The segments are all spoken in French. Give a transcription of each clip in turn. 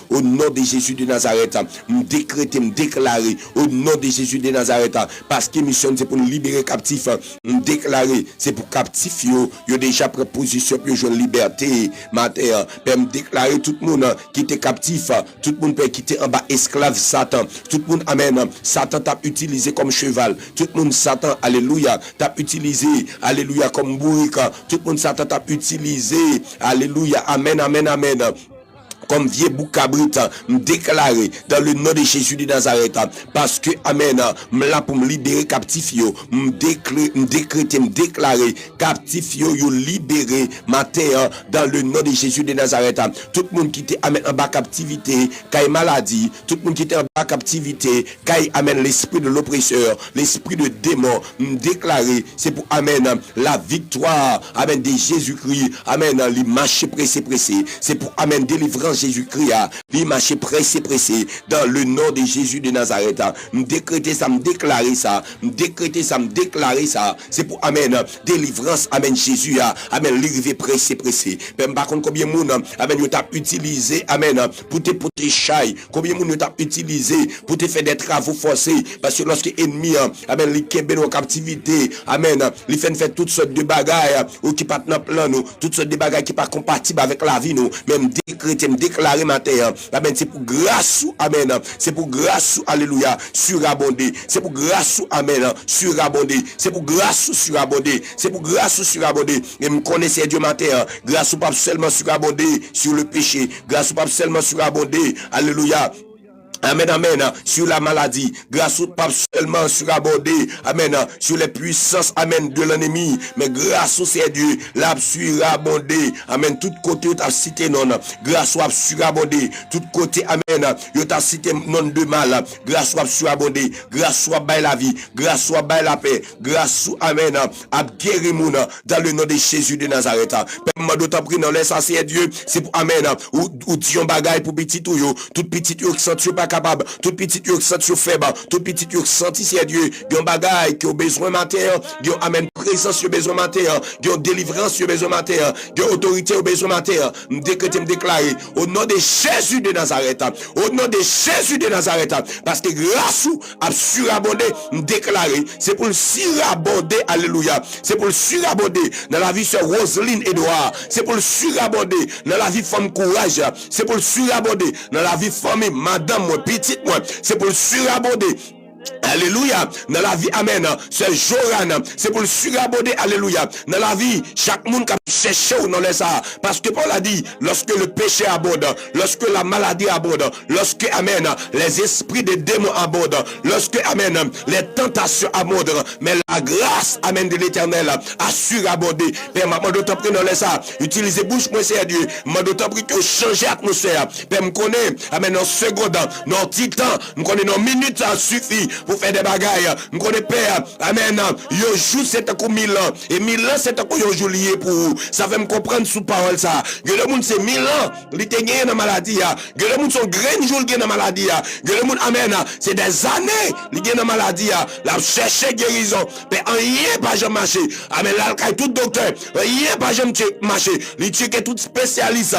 au nom de Jésus de Nazareth, me décréter, me déclarer au nom de Jésus de Nazareth, parce que mission c'est pour nous libérer captifs, me déclarer c'est pour captifs yo déjà pris position pour jouer liberté matin, me déclarer tout le monde qui était captif, tout le monde peut quitter en bas esclave Satan, tout le monde amen, Satan t'a utilisé comme cheval, tout le monde Satan alléluia t'a utilisé alléluia comme bourrique, tout le monde Satan t'a utilisé alléluia amen amen amen comme vieux boucabrit, me déclarer dans le nom de Jésus de Nazareth, parce que amen, me là pour me libérer captif yo, me décréter, me déclarer captif yo libéré matin dans le nom de Jésus de Nazareth. Tout le monde qui était amen en bas captivité, caille maladie, tout le monde qui était en bas captivité, caille amen l'esprit de l'oppresseur, l'esprit de démon, me déclarer, c'est pour amen la victoire, amen de Jésus-Christ, amen les marchés pressés, c'est pour amen délivrance Jésus-Christ, lui marcher pressé dans le nom de Jésus de Nazareth. Me décréter ça, me déclarer ça, me décréter ça, me déclarer ça. C'est pour amen délivrance, amen Jésus, amen l'arrivée pressé. Même par contre combien de monde amen yo t'a utilisé amen pour te chaille, combien de monde yo t'a utilisé pour te faire des travaux forcés, parce que lorsque ennemi amen li kembe en captivité, amen li fait toutes sortes de bagailles ou qui pas dans plan nous, toutes sortes de bagailles qui pas compatibles avec la vie nous, même décréter déclarer matin, amen, c'est pour grâce, amen, c'est pour grâce, alléluia, surabondé, c'est pour grâce, amen, surabondé, c'est pour grâce, surabondé, c'est pour grâce, surabondé, et me connaissez Dieu matin, grâce pas seulement surabondé sur le péché, grâce pas seulement surabondé, alléluia. Amen, amen, sur la maladie, grâce au pape seulement surabondé, amen, sur les puissances, amen, de l'ennemi, mais grâce au Dieu, l'a surabondé, amen, tout côté, tu as cité non, grâce au surabondé, tout côté, amen, tu as cité non de mal, grâce au surabondé, grâce au bail la vie, grâce au bail la paix, grâce au, amen, à guérir moun, dans le nom de Jésus de Nazareth. Père, d'autant pris dans l'essentiel Dieu, c'est pour, amen, ou dion bagaille pour petit ou yo, tout petit yo qui sent pas capable, tout petit yo qui sent faible, tout petit yo qui senti c'est Dieu, yon bagaille qui ont besoin matin, yon amène présence yo besoin matin, yon délivrance yo besoin matin, yon autorité yo besoin matin, me décréter, me déclarer au nom de Jésus de Nazareth, au nom de Jésus de Nazareth, parce que grâce ou a surabondé, me déclarer, c'est pour le surabonder, alléluia, c'est pour le surabonder dans la vie sur Roselyne Edouard, c'est pour le surabonder dans la vie femme courage, c'est pour le surabonder dans la vie famille madame moi petite moi, c'est pour le surabonder. Alléluia, dans la vie, amen, c'est Joran, c'est pour le surabonder, alléluia, dans la vie, chaque monde qui cherche dans les ça, parce que Paul a dit, lorsque le péché abonde, lorsque la maladie abonde, lorsque, amen, les esprits des démons abondent, lorsque, amen, les tentations abondent, mais la grâce, amen, de l'éternel, a surabondé. Père, maman, d'autant pris dans les ça, utilisez bouche, moi, c'est Dieu, maman, d'autant pris que changer l'atmosphère, Père, me connaît, amen, en seconde, dans titan, me connaît, dans minutes, ça suffit, pour faire des bagailles, nous connaissons Père, amen, yo joue c'est un coup 1000 ans, et 1000 ans c'est un coup yo joue lié pour vous, ça fait me comprendre sous parole ça, que le monde c'est 1000 ans, il te gagne dans maladie, que le monde son grain jour gagne dans maladie, que le monde, amen, c'est des années, il gagne dans maladie, la chercher guérison, mais rien pas jamais marché, amen, là, tout docteur, rien pas jamais marché, il check tout spécialiste,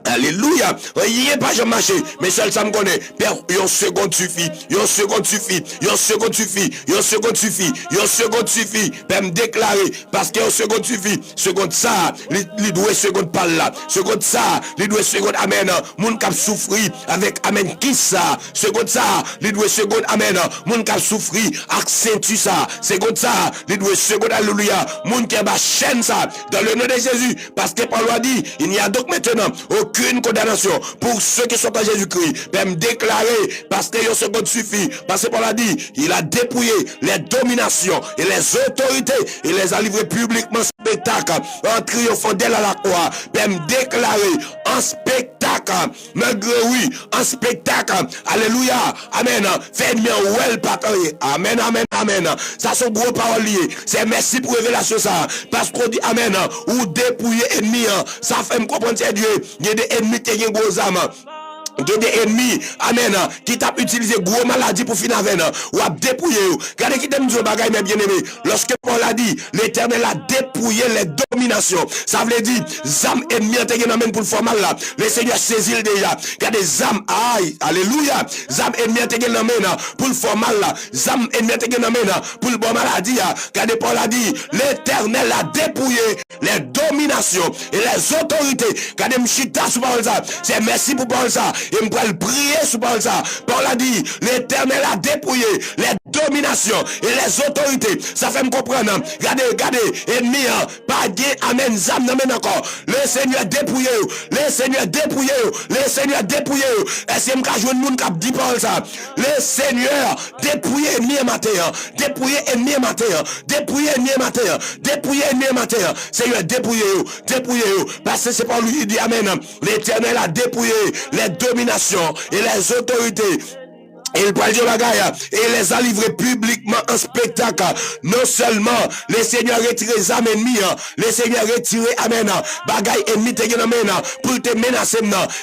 alléluia, rien pas jamais marché, mais seul ça me connaît, Père, une seconde suffit, une seconde suffit, une seconde suffit, une seconde suffit, une seconde suffit, Père me déclarer, parce que une seconde suffit, seconde ça, il doit seconde par là, seconde ça, il doit seconde, amen, moun kap souffri, avec amen, qui ça, seconde ça, il doit seconde, amen, moun kap souffri, accentue ça, seconde ça, il doit seconde, alléluia, moun qui a chaîne ça, dans le nom de Jésus, parce que Paul a dit, il n'y a donc maintenant aucune condamnation pour ceux qui sont en Jésus-Christ. Même déclarer, parce que une seconde suffit. Parce que Paul a dit, il a dépouillé les dominations et les autorités et les a livrés publiquement en spectacle, en triomphant d'elle à la croix. Même déclarer en spectacle, malgré oui, en spectacle. Alléluia. Amen. Faites-moi well partager. Amen, amen, amen. Ça sont gros paroles liées. C'est merci pour révélation ça. Parce qu'on dit amen, ou dépouiller ennemi. Ça fait me comprendre c'est Dieu. Il y a des ennemis qui ont gros âmes. de des ennemis, amen, qui t'a utilisé gros maladie pour finir avec, ou a dépouillé. Regardez qui t'aime dire bagaille, mes bien-aimés. Lorsque Paul a dit, l'Éternel a dépouillé les dominations. Ça veut dire, zam ennemis, amène pour le formal là. Le Seigneur saisit déjà. Regardez, zam, aïe, alléluia. Zam ennemis, amène pour le formal là. Zam ennemis, amène pour le bon maladie. Regardez, Paul a dit, l'Éternel a dépouillé les dominations et les autorités. Regardez, m'chita sous parole ça. C'est merci pour parole ça. Et me le prier sous parole ça. Paul a dit, l'Éternel a dépouillé les dominations et les autorités. Ça fait me comprendre. Regardez, ennemi, pas gué, amen, zam, n'amène encore. Le Seigneur dépouillé, le Seigneur dépouillé, le Seigneur dépouillé. Est-ce que je vois le monde qui dit parole ça? Le Seigneur dépouillé ennemi matin, dépouillé ennemi matin, dépouillé ennemi matin, dépouillé ennemi matin. Seigneur dépouillé, dépouillé. Parce que c'est pas lui qui dit amen. L'Éternel a dépouillé les dominations et les autorités. Et il parle de bagaille et les a livrés publiquement en spectacle. Non seulement les seigneurs retirent les âmes ennemies, les seigneurs retirent amen, bagaille ennemi te gen amen, pour te menacer.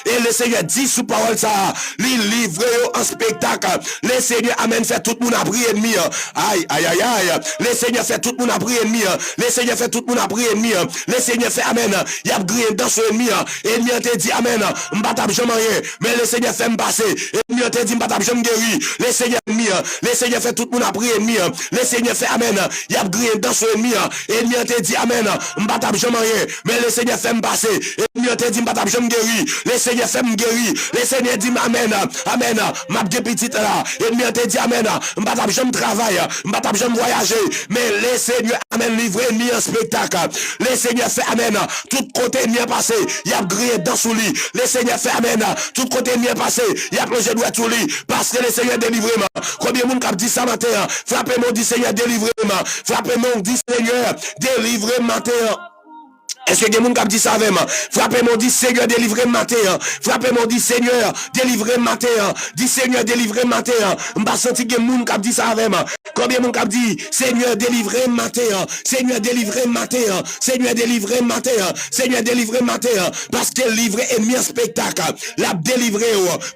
Et le Seigneur dit sous parole ça, les livrer en spectacle. Les seigneurs amen fait tout le monde abri ennemi. Aïe, aïe, aïe, aïe. Les seigneurs fait tout le monde abri ennemi. Les seigneurs fait tout le monde abri ennemi. Les seigneurs fait amen. Il y a grillé dans son ennemi. Ennemi te dit amen. M'batab jamais rien. Mais le Seigneur fait me passer. Ennemi te dit m'batab jamais guéri. Les seigneurs ennemis, les seigneurs fait tout le monde a prié ennemi, les seigneurs fait amen, il y a grillé dans son ennemi, ennemi te dit amen, m'batab jamais rien, mais les seigneurs fait me passer, ennemi te dit m'batab jamais guéri, les seigneurs fait me guéri, les seigneurs dit amen, amen, m'a de petite là, ennemi te dit amen, m'batab jamais travail, m'batab jamais voyager, mais les seigneurs amen livré ennemi en spectacle, les seigneurs fait amen, tout côté ennemi passé, il y a grillé dans son lit, les seigneurs fait amen, tout côté ennemi passé, il y a plongé droit sous lit, parce que les Seigneur délivrez-moi. Combien de monde qui dit ça matin? Frappez-moi, dit Seigneur délivrez-moi. Frappez-moi, dit Seigneur délivrez-moi matin. Est-ce que des gens qui dit ça avec moi? Frappez-moi, dit Seigneur, délivrez matin. Frappez-moi, dit Seigneur, délivrez matin. Dit Seigneur, délivrez matin. M'ba senti que des gens qui dit ça avec moi. Combien de gens qui dit Seigneur, délivrez matin. Seigneur, délivrez matin. Seigneur, délivrez matin. Seigneur, délivrez matin. Parce qu'elle livre ennemi en spectacle. La délivré.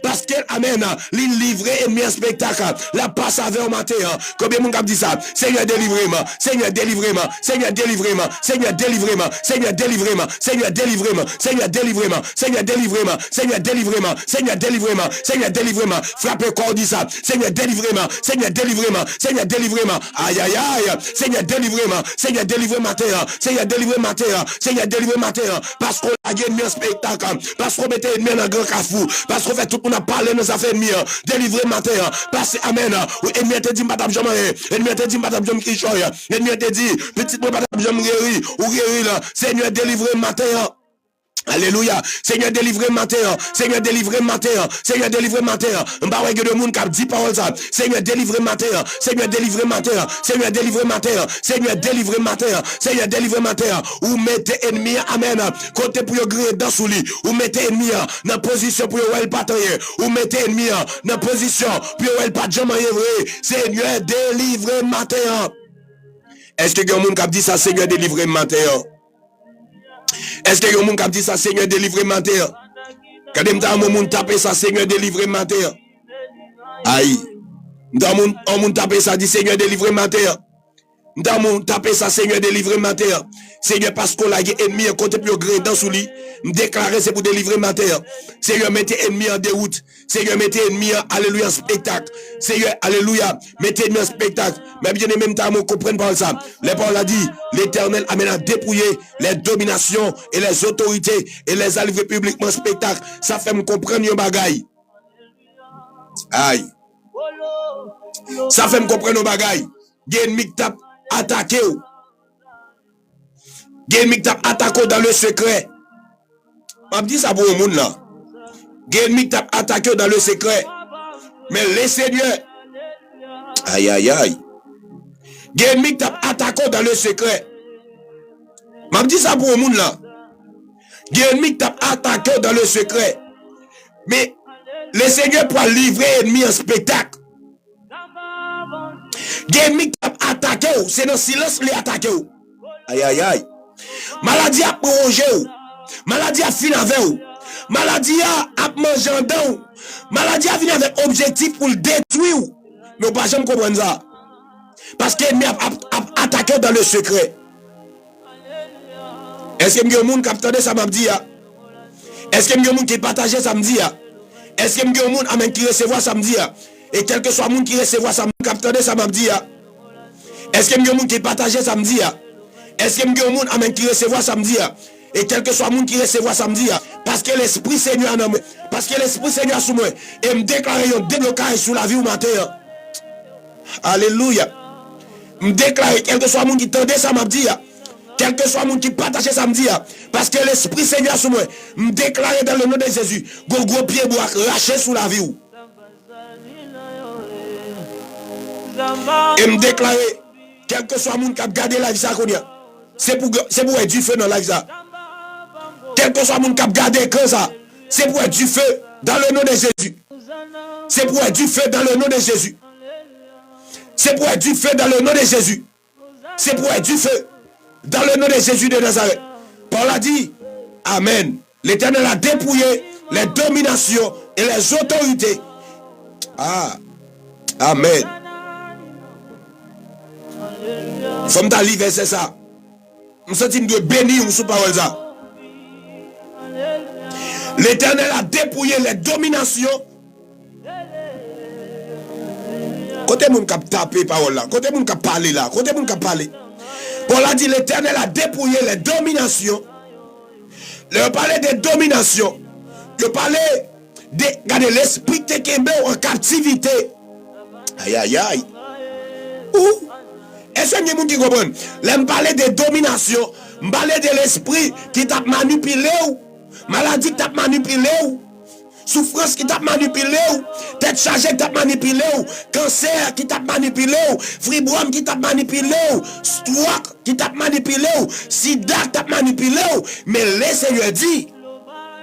Parce qu'elle amène l'île livré ennemi en spectacle. La passe avec matin. Combien de gens qui dit ça? Seigneur, délivrez-moi. Seigneur, délivrez-moi. Seigneur, délivrez-moi. Seigneur, délivrez-moi. Seigneur, délivrez-moi, Seigneur, délivrez-moi, Seigneur, délivrez-moi, Seigneur, délivrez-moi, Seigneur, délivrez-moi, Seigneur, délivrez-moi, Seigneur, délivrez-moi, frappez corps dit ça, Seigneur, délivrez-moi, Seigneur, délivrez-moi, Seigneur, délivrez-moi, aïe, aïe, aïe, Seigneur, délivrez-moi, Seigneur, délivrez-moi, Seigneur, délivrez-moi, Seigneur, délivrez-moi, parce qu'on a gagné un spectacle, parce qu'on mettait ennemi dans un grand cafou, parce qu'on fait tout le monde a parlé dans sa fait ennemi, délivrez-moi, parce que amen, ennemi te dit, madame Jean-Marie, ennemi te dit, madame Jean-Kichoy, ennemi te dit, petite madame Jean-Guéry, ou guéri là, Seigneur, délivrez matin. Alléluia. Seigneur, délivrez matin. Seigneur, délivrez matin. Seigneur, délivrez matin. M'ba ouais que de monde qui dit parole ça. Seigneur, délivrez matin. Seigneur, délivrez matin. Seigneur, délivrez matin. Seigneur, délivrez matin. Seigneur, délivrez matin. Ou mettez ennemi, amen. Côté pour griller dans sous lit. Ou mettez ennemi dans position pour elle pas tailler. Ou mettez ennemi dans position pour elle pas jamais vrai. Seigneur, délivrez matin. Est-ce que quelqu'un qui dit ça, Seigneur, délivrez matin? Est-ce que quelqu'un qui dit ça, Seigneur, délivrez matin? Quand on moun taper ça, Seigneur, délivrez matin. Aïe. On moun taper ça, dit Seigneur, délivrez matin. Dans mon taper ça, Seigneur, délivrez matin. Seigneur, parce qu'on a ennemi à côté plus gré dans sous lit. Me déclarer c'est pour délivrer matin. Seigneur, mettez ennemi en déroute. Seigneur, mettez ennemi en alléluia spectacle. Seigneur, alléluia, mettez ennemi en spectacle. Mais bien même temps, on comprenne pas ça. Les paroles a dit, l'Éternel amène à dépouiller les dominations et les autorités et les a livrés publiquement en spectacle. Ça fait me comprendre un bagaille. Aïe. Ça fait me comprendre un bagaille. Ennemi tape attaqué ou. Ennemi tape attaqué dans le secret. On dit ça pour le monde là. Ennemi tape attaqué dans le secret. Mais les seigneurs. Aïe aïe aïe. Ennemi tape attaqué dans le secret. On dit ça pour le monde là. Ennemi tape attaqué dans le secret. Mais les seigneurs pour livrer ennemi en spectacle. Ennemi tape attaqué ou. C'est dans le silence les attaqué ou. Aïe aïe aïe. Maladie a prolongé ou. Maladie a fini avec ou. Maladie a mangé en dents. Maladie a venu avec objectif pour le détruire. Mais on ne peut jamais comprendre ça. Parce qu'il a attaqué dans le secret. Est-ce qu'il y a un monde qui a entendu ça m'a dit? Est-ce qu'il y a un monde qui partage ça me dit? Est-ce qu'il y a un monde qui recevoir ça me dit? Et quel que soit le monde qui recevoir ça me dit, ça m'a dit. Est-ce qu'il y a un monde qui partage ça me dit? Est-ce qu'il y a un monde qui recevoir ça me dit? Et quel que soit le monde qui recevoir ça me dit, parce que l'Esprit Seigneur en moi, parce que l'Esprit Seigneur sous moi, et me déclare un déblocage sur la vie au matin. Alléluia. Me déclare, quel que soit le monde qui tendait ça m'a dit, quel que soit le monde qui partage ça me dit, parce que l'Esprit Seigneur sous moi, me déclare dans le nom de Jésus, gros pied bois raché sous la vie. Et me déclare, quel que soit le monde qui a gardé la vie ça qu'on a, c'est pour être du feu dans la vie ça. Quel que soit le monde qui a gardé comme ça, c'est pour être du feu dans le nom de Jésus. C'est pour être du feu dans le nom de Jésus. C'est pour être du feu dans le nom de Jésus. C'est pour être du feu dans le nom de Jésus de Nazareth. Paul a dit, Amen. L'Éternel a dépouillé les dominations et les autorités. Ah, Amen. Faut me livrer, c'est ça. Je sens qu'il doit bénir sous parole ça. L'Éternel a dépouillé les dominations. Côté moun qui a tapé parole là, côté moun qui a parlé là, côté moun qui a parlé. Paul a dit l'Éternel a dépouillé les dominations. Le parler des dominations. Le parler de l'esprit qui est en captivité. Aïe aïe aïe. Ouh. Est-ce que vous qui comprennent? L'aime parler de domination, parler de l'esprit qui t'a manipulé ou maladie qui t'a manipulé ou souffrance qui t'a manipulé ou tête chargée qui t'a manipulé ou cancer qui t'a manipulé ou fibrome qui t'a manipulé ou stroke qui t'a manipulé ou sida qui t'a manipulé ou mais le Seigneur dit,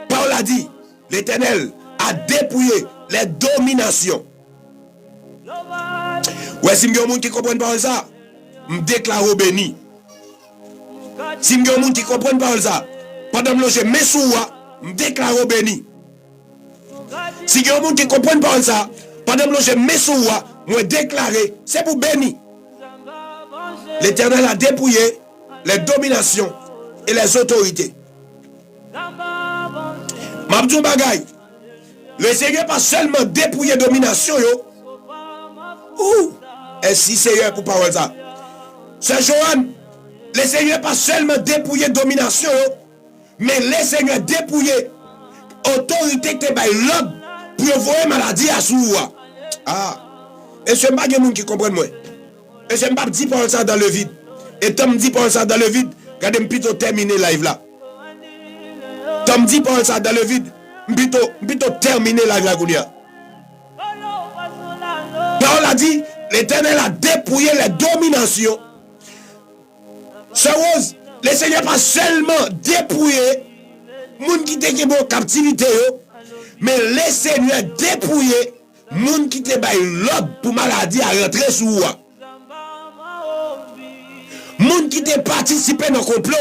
Paul a dit, l'Éternel a dépouillé les dominations. Ouais, si il y a des gens qui comprennent pas ça, me déclare béni. Si il y a des gens qui comprennent pas ça, pendant que je mets sous moi, me déclare béni. Si il y a des gens qui comprennent pas ça, pendant que je mets sous moi, me déclarer, c'est pour béni. L'Éternel a dépouillé les dominations et les autorités. Mabdou Bagay, le Seigneur pas seulement dépouillé les dominations, et si Seigneur pour parole ça. C'est Johan, le Seigneur pas seulement dépouillé domination, mais le Seigneur dépouillé autorité qui te baille l'homme pour envoyer maladie à soi. Ah, et ce n'est pas des gens qui comprennent moi. Et je ne pas dire parole ça dans le vide. Et Tom dit parole ça dans le vide, regardez plutôt terminer live là. Tom dit parole ça dans le vide, plutôt terminer live là. Paul a dit, l'Éternel a dépouillé les dominations. Ce rose, le Seigneur pas seulement dépouillé moun qui était en captivité, mais le Seigneur dépouillé moun qui était l'ordre pour maladie à rentrer sous moi. Moun qui était participé dans le complot.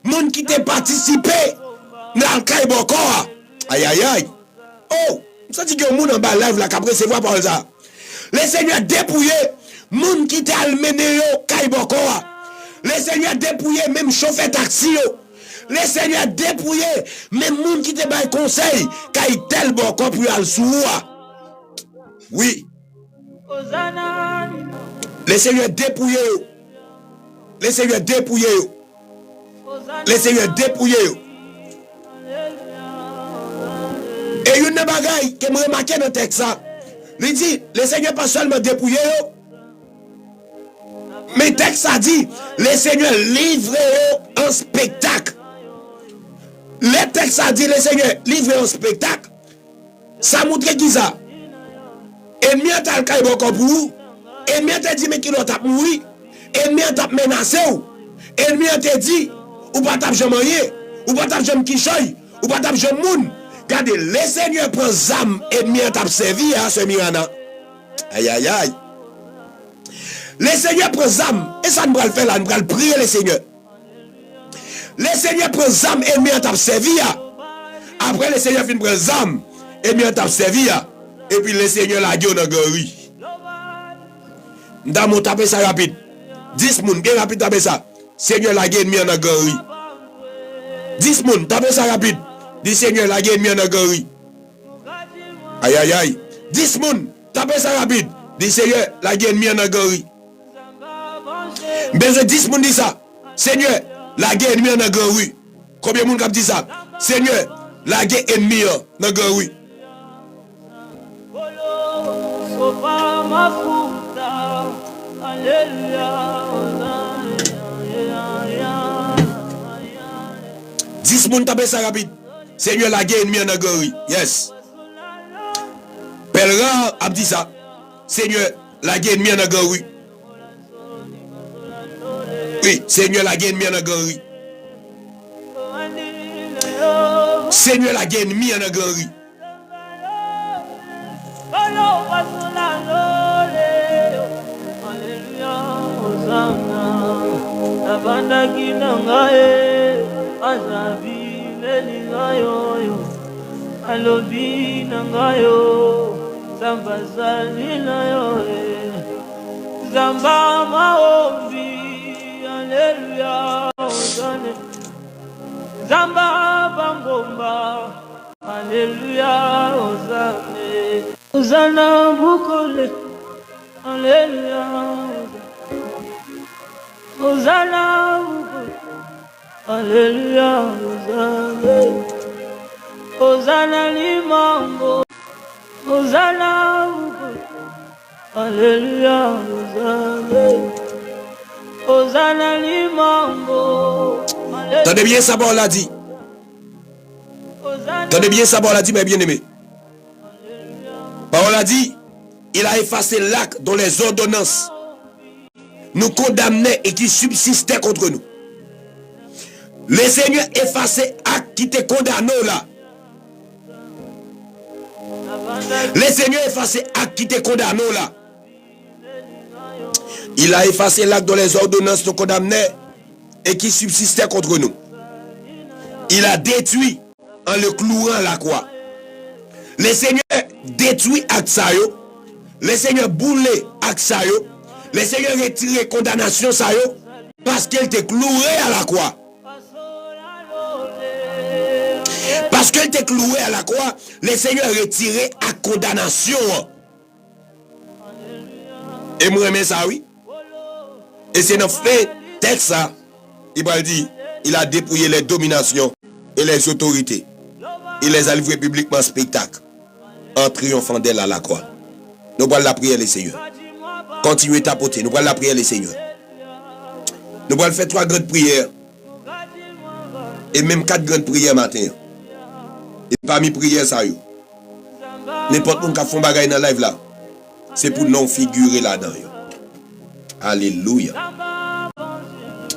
Moun qui était participé dans le caïboko. Aïe aïe aïe. Oh, ça dit que le monde en bas live là qui après se voit par ça. Le Seigneur dépouillé moun qui était almené au caïboko. Le Seigneur dépouillé même chauffeur taxi. Le Seigneur dépouillé même moun qui te bail conseil kay tel boko pour al sou. Oui. Le Seigneur dépouillé. Le Seigneur dépouillé. Le Seigneur dépouillé. Et une bagaille que me remarqué dans le texte ça. Il dit le Seigneur pas seulement dépouillé. Mais le texte a dit, le Seigneur livre un spectacle. Le texte a dit, le Seigneur livre un spectacle. Ça montre qui ça? Ennemi a tal kay bon pour vous. Ennemi a dit, mais qui l'on tape mourir. Ennemi a tape menacé ou. Ennemi a dit, ou pas tape jamais rien. Ou pas tape jamais kishoy. Ou pas tape jamais moun. Regardez, le Seigneur prend zam, ennemi a tape servi à ce mirana. Aïe aïe aïe. Le Seigneur prend zam, et ça nous va le faire là, nous va le prier le Seigneur. Le Seigneur prend zam, ennemi à t'a servi. Après, le Seigneur finit prendre zam. Et bien, t'as servi. Et puis, le Seigneur l'a gueule dans gori. Dans mon tapé ça rapide. 10 moun, bien rapide tapé ça. Seigneur l'a gueule dans gori. 10 moun, tapé ça rapide. Dis Seigneur l'a gueule dans gori. Aïe, aïe, aïe. 10 moun, tapé ça rapide. Dis Seigneur l'a gueule dans gori. Besoin 10 moun dit ça. Seigneur, la guerre ennemie dans grand rue. Combien de monde dit ça? Seigneur, la guerre ennemie dans grand rue. Dix moun tape ça rapide. Seigneur, la guerre ennemie dans grand rue. Yes. Pèlerin a dit ça. Seigneur, la guerre ennemie dans grand rue. Oui, Seigneur la guerre ennemie en galerie. Seigneur la guerre ennemie en galerie. Zamba maombi. Alléluia, Zamba bangomba, Alléluia, Hosanna bukole, Alléluia, Hosanna bukole, Alléluia, Hosanna limango, Hosanna bukole, Alléluia, Hosanna limango. Tenez bien ça, bon l'a dit. Tenez bien ça, bon l'a dit, mes bien-aimés. Parole a dit, il a effacé l'acte dont les ordonnances nous condamnaient et qui subsistaient contre nous. Le Seigneur effacé acte qui te condamné là. Le Seigneur effacé acte qui te condamné là. Il a effacé l'acte dont les ordonnances nous condamnaient et qui subsistait contre nous. Il a détruit en le clouant à la croix. Le Seigneur détruit acte ça yo. Le Seigneur boule acte ça yo. Le Seigneur retire condamnation ça yo parce qu'il te cloué à la croix. Parce qu'il te cloué à la croix, le Seigneur retiré à condamnation. Et moi j'aime ça oui. Et c'est dans fait texte ça, il va dire, il a dépouillé les dominations et les autorités. Il les a livrés publiquement en spectacle, en triomphant d'elle à la croix. Nous allons la prière les Seigneurs. Continuez à tapoter, nous allons la prière les Seigneurs. Nous allons faire 3 grandes prières. Et même 4 grandes prières matin. Et parmi prières ça yo. N'importe qui a fait un bagage dans live là, c'est pour non figurer là-dedans. Alléluia.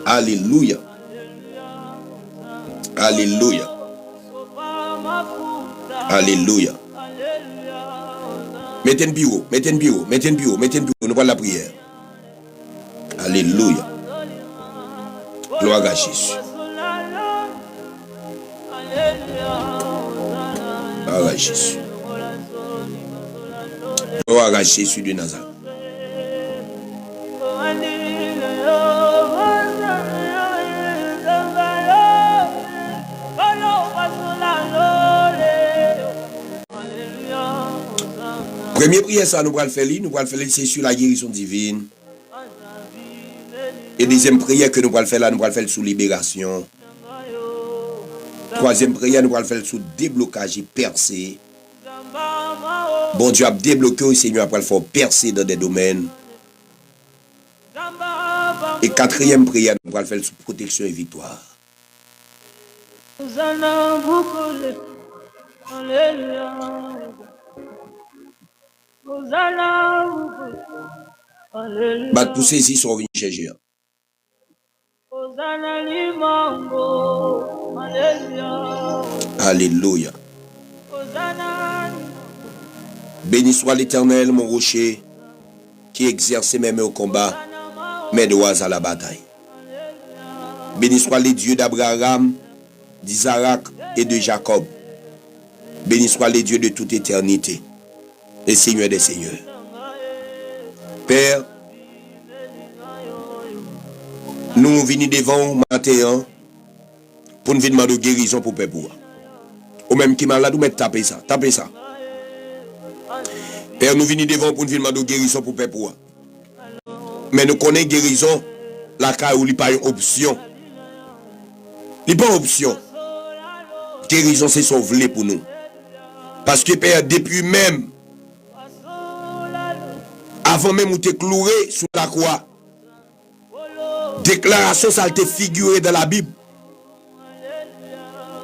Alléluia. Alléluia. Alléluia. Mettez un bureau, mettez un bureau, mettez un bureau, mettez un bureau. Nous voyons la prière. Alléluia. Gloire à Jésus. Gloire à Jésus. Gloire à Jésus de Nazareth. Première prière, ça nous allons faire, c'est sur la guérison divine. Et deuxième prière que nous allons faire là, nous allons faire sur libération. Troisième prière, nous allons faire sur déblocage et percer. Bon Dieu a débloqué au Seigneur après le faire percer dans des domaines. Et quatrième prière, nous allons faire sur protection et victoire. Bat pour saisir son vin chercher. Alléluia. Béni soit l'Éternel, mon rocher, qui exerce mes mains au combat, mes doigts à la bataille. Béni soit les dieux d'Abraham, d'Isaac et de Jacob, Béni soit les dieux de toute éternité, les seigneurs des seigneurs. Père, nous venons devant matin pour nous demander de guérison pour peuple. Ou même qui malade, ou mettre taper ça. Père, nous venons devant pour nous demander de guérison pour peuple. Mais nous connaissons guérison, la cas où il n'y a pas une option. Il n'y a pas une option. Guérison, c'est sauver pour nous. Parce que Père, depuis même, avant même où tu es cloué sous la croix, déclaration, ça a été figuré dans la Bible.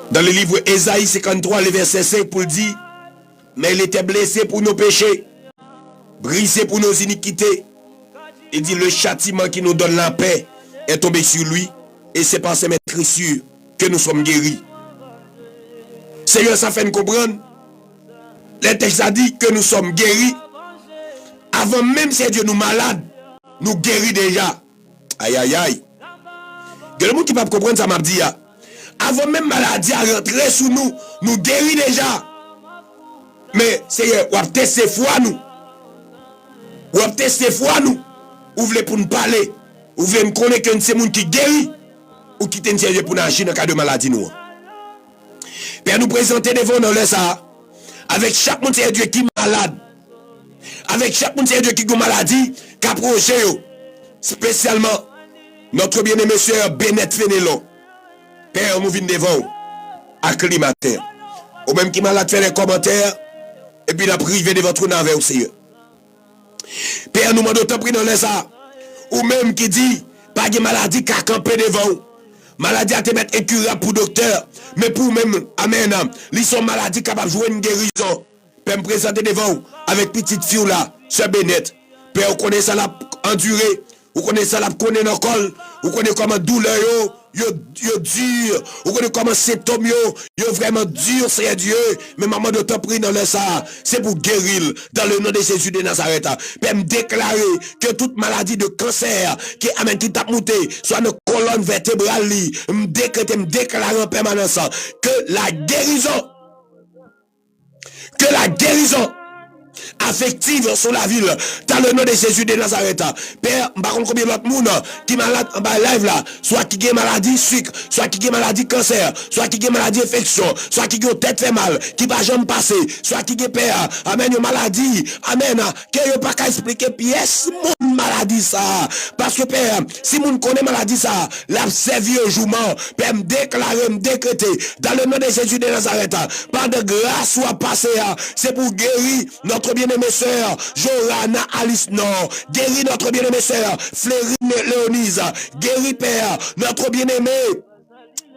Dans le livre Ésaïe 53, le verset 5, pour dire, mais il était blessé pour nos péchés, brisé pour nos iniquités. Il dit, le châtiment qui nous donne la paix est tombé sur lui, et c'est par ses maîtrisures que nous sommes guéris. Seigneur, ça fait nous comprendre. Le texte a dit que nous sommes guéris. Avant même si Dieu nous malade, nous guérit déjà. Aïe, aïe, aïe. Que le monde qui ne peut pas comprendre ça m'a dit. Avant même maladie à rentrer sous nous, nous guérit déjà. Mais Seigneur, on va tester foi nous. On va tester foi nous. Vous voulez pour nous parler. Vous voulez nous connaître que c'est monde qui guérit. Ou qui t'en Dieu pour nous agir dans le cas de maladie nous. Père, nous présenter devant nous là ça. Avec chaque monde c'est Dieu qui est malade. Avec chaque monde c'est Dieu qui a une maladie, qui a projet. Spécialement, notre bien-aimé sœur Bennett Fenelon. Père, nous venons devant acclimateur. Ou même qui malade fait des commentaires, et puis la privé de votre nom avec Seigneur. Père, nous demandons de prix dans les arts. Ou même qui dit, pas de maladie qui a campé devant. Maladie à te mettre incurable pour docteur. Mais pour même, amen, ils sont maladies capables de jouer une guérison. Père, me présenter devant avec petite fille là, sœur Bennett. Père, vous connaissez ça l'a enduré. Vous connaissez ça l'a connaît dans le col. Vous connaissez comment douleur yo dur. Vous connaissez comment symptômes yo vraiment dur, c'est Dieu. Mais maman de te prie dans le ça. C'est pour guérir dans le nom de Jésus de Nazareth. Père, me déclarer que toute maladie de cancer qui amène qui t'a monté, soit une colonne vertébrale, me déclarer en permanence que la guérison affective sur la ville dans le nom de Jésus de Nazareth. Père, par contre combien d'autres monde qui malade en bas live là, soit qui a maladie sucre, soit qui a maladie cancer, soit qui a maladie infection, soit qui a tête fait mal, qui va jamais passer, soit qui a père, amen une maladie, amen, que pas qu'à expliquer pièce mon maladie ça. Parce que Père, si moun connaît maladie ça, l'a servi au jourment, Père me déclarer, me décréter dans le nom de Jésus de Nazareth, par de grâce soit passé, c'est pour guérir notre bien-aimé sœur Johanna Alice Nord, guéris notre bien-aimé sœur Flérine Léonise, guéris Père notre bien-aimé.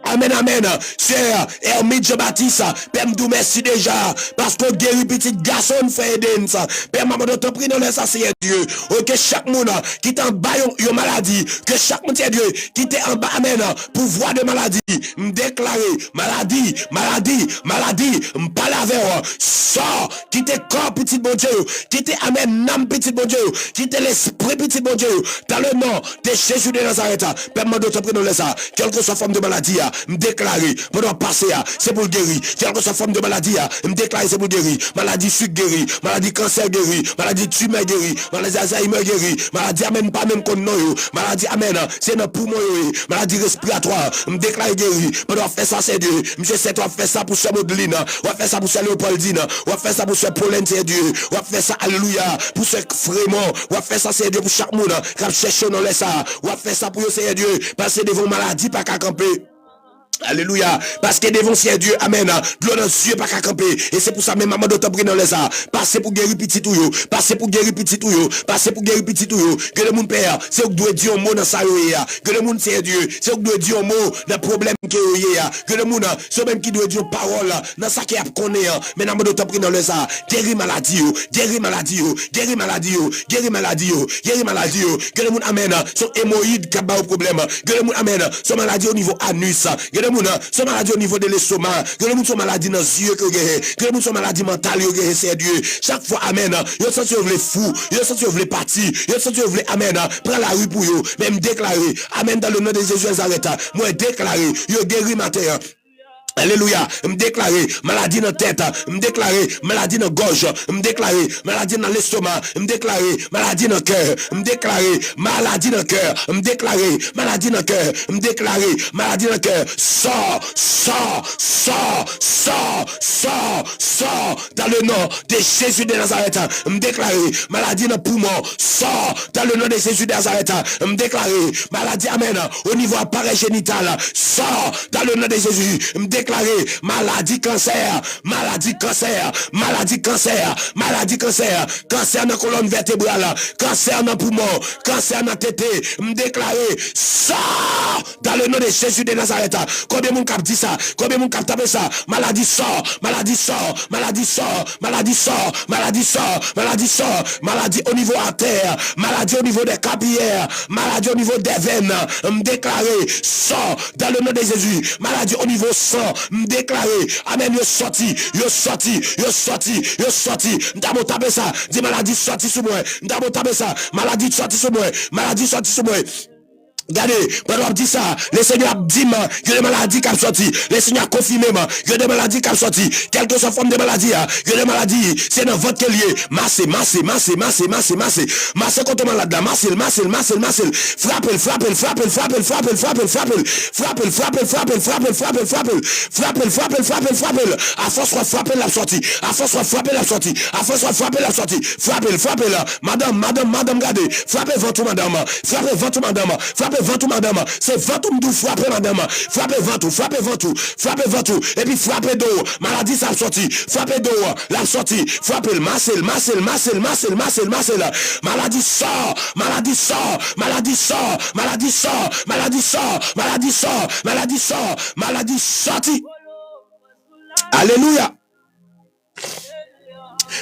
Amen, amen. Sœur Hermite Jean-Baptiste, Père, nous merci déjà. Parce que guérit petit garçon fait aider ça. Père, maman, de te prie dans les Seigneur Dieu. Que chaque monde qui est en bas une maladie, que chaque monde, Dieu, qui est en bas, amen, pour voir de maladie, me déclarer maladie, m'parle avec sort, qui était corps petit bon Dieu, qui était amen, âme petit bon Dieu, qui était l'esprit petit bon Dieu, dans le nom de Jésus de Nazareth. Père, maman, de te prie dans les ça. Quelle que soit forme de maladie, me déclarer, pendant passer, c'est pour guérir. Quelle que soit forme de maladie, me déclarer, c'est pour guérir. Maladie sucre guéri, maladie cancer guéri, maladie tumeur guéri, maladie Alzheimer guéri, maladie amène pas même qu'on non, maladie amène, c'est dans poumon, maladie respiratoire, me déclarer guéri. Pendant faire ça, c'est Dieu. Monsieur, c'est toi, faire ça pour ce Modeline, on va faire ça pour ce Léopoldine, on va faire ça pour ce Pauline, c'est Dieu, on va faire ça, alléluia, pour ce Frémont, on va faire ça, c'est Dieu, pour chaque monde, qui cherche dans les ça, on va faire ça pour c'est Dieu, passer devant maladie, pas qu'à camper. Alléluia. Parce que devant c'est Dieu, amen. Gloire dans Dieu, pas qu'à camper. Et c'est pour ça, même maman d'octobre dans les arts. Passez pour guérir petit tout yo. Passez pour guérir petit tout yo. Passez pour guérir petit tout yo. Que le monde père, c'est que doit dire un mot dans ça yo. Que le monde c'est Dieu. C'est que doit dire un mot dans le problème que yo. Que le monde, c'est même qui doit dire parole dans ça qui a connaît. Mais maman d'octobre dans les arts. Guérir maladie yo. Guérir maladie yo. Guérir maladie yo. Guérir maladie yo. Guérir maladie yo. Que le monde amène son hémorroïde qui a pas au problème. Que le monde amène son maladie au niveau anus. Que le monde son maladie au niveau de l'estomac, que le monde son maladie dans les yeux, que le monde son maladie mentale, c'est Dieu. Chaque fois, amen, yo sens tu veux fou, yo sens tu veux partir, yo sens tu veux amen, prends la rue pour yo, même déclarer, amen dans le nom de Jésus Nazareth, moi déclarer, yo guéri matin. Alléluia, me déclarer maladie dans la tête, me déclarer maladie dans la gorge, me déclarer maladie dans l'estomac, me déclarer maladie dans le cœur, me déclarer maladie dans le cœur, me déclarer maladie dans le cœur, me déclarer maladie dans le cœur. Sors dans le nom de Jésus de Nazareth, me déclarer maladie dans le poumon, sors dans le nom de Jésus de Nazareth, me déclarer maladie, amen, au niveau appareil génital, sors dans le nom de Jésus, me déclarer maladie cancer, cancer dans la colonne vertébrale, cancer dans le poumon, cancer dans la tête, me déclarer ça dans le nom de Jésus de Nazareth. Combien de monde cap dit ça? Combien de monde cap tape ça? Maladie sort, maladie au niveau artère, maladie au niveau des capillaires, maladie au niveau des veines, me déclarer sort dans le nom de Jésus, maladie au niveau sang, me déclarer, amen, yo sorti, m'damo taper ça, dit maladie sorti sur moi, m'damo taper ça, maladie sorti sur moi. Regardez, pendant que dit ça, le Seigneur dit que les maladies qui sont sorties, le Seigneur confirme que des maladies qui sont sorties, quelle que soit forme de maladie, que les maladies, c'est dans votre lié, masse contre malade là, masse, frappe, à force de frapper la sortie, frappe là, madame, regardez, frappez votre madame, ventou madame, c'est ventou m'dou frapper madame, frappez ventou, et puis frappez d'eau, maladie ça sorti, frappez d'eau, la sortie, frappez masse, maladie sorti. Alléluia.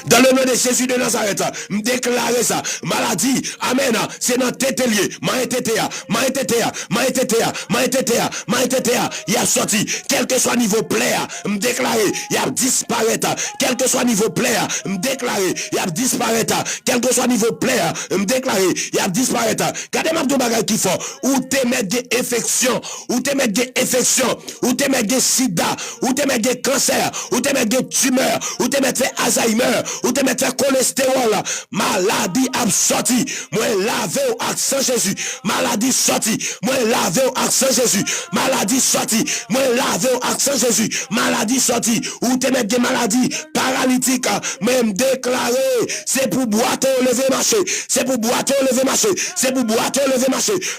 Dans le nom de Jésus de Nazareth, me déclarer ça, maladie, amen, c'est dans tête lié, il a sorti, quel que soit niveau plaie, me déclarer, il a disparaître, quel que soit niveau plaie, me déclarer, il a disparaître, quel que soit niveau plaie, me déclarer, il a disparaître. Gardez-moi de bagages qui font, ou te mettre des infections, ou te mettre des sida, ou te mettre des cancers, ou te mettre des tumeurs, ou te mettre Alzheimer, ou te mettre cholestérol, maladie a sorti, moi lavé au accent Jésus, maladie sorti, moi lavé au accent Jésus, maladie sorti, moi lavé au accent Jésus, maladie sorti, ou te mettre des maladies paralytiques, même déclaré, c'est pour boiter au lever marché,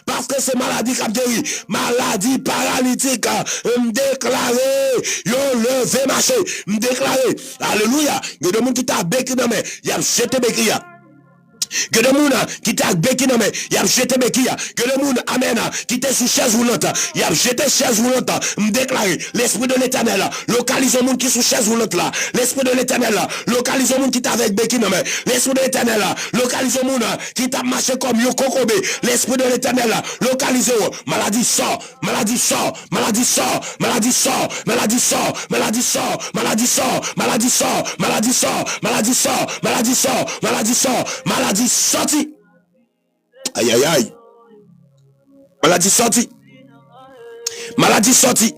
parce que c'est maladie qui a guéri, maladie paralytique, me déclaré, yo levé marché, me déclaré, alléluia, il y a des gens qui t'a béki dans mais il a jeté béki ya. Que le monde qui t'a béki dans mais il a jeté béki ya. Que le monde amen qui t'est sous chaise roulante, il a jeté chaise roulante, me déclarer l'esprit de l'Éternel localise le monde qui sous chaise roulante là. L'esprit de l'Éternel localise le monde qui t'a avec béki dans mais l'esprit de l'Éternel localise le monde qui t'a marché comme yo kokobé. L'esprit de l'Éternel localise maladie sort, maladie sorti. Aïe aïe aïe. Maladie sorti.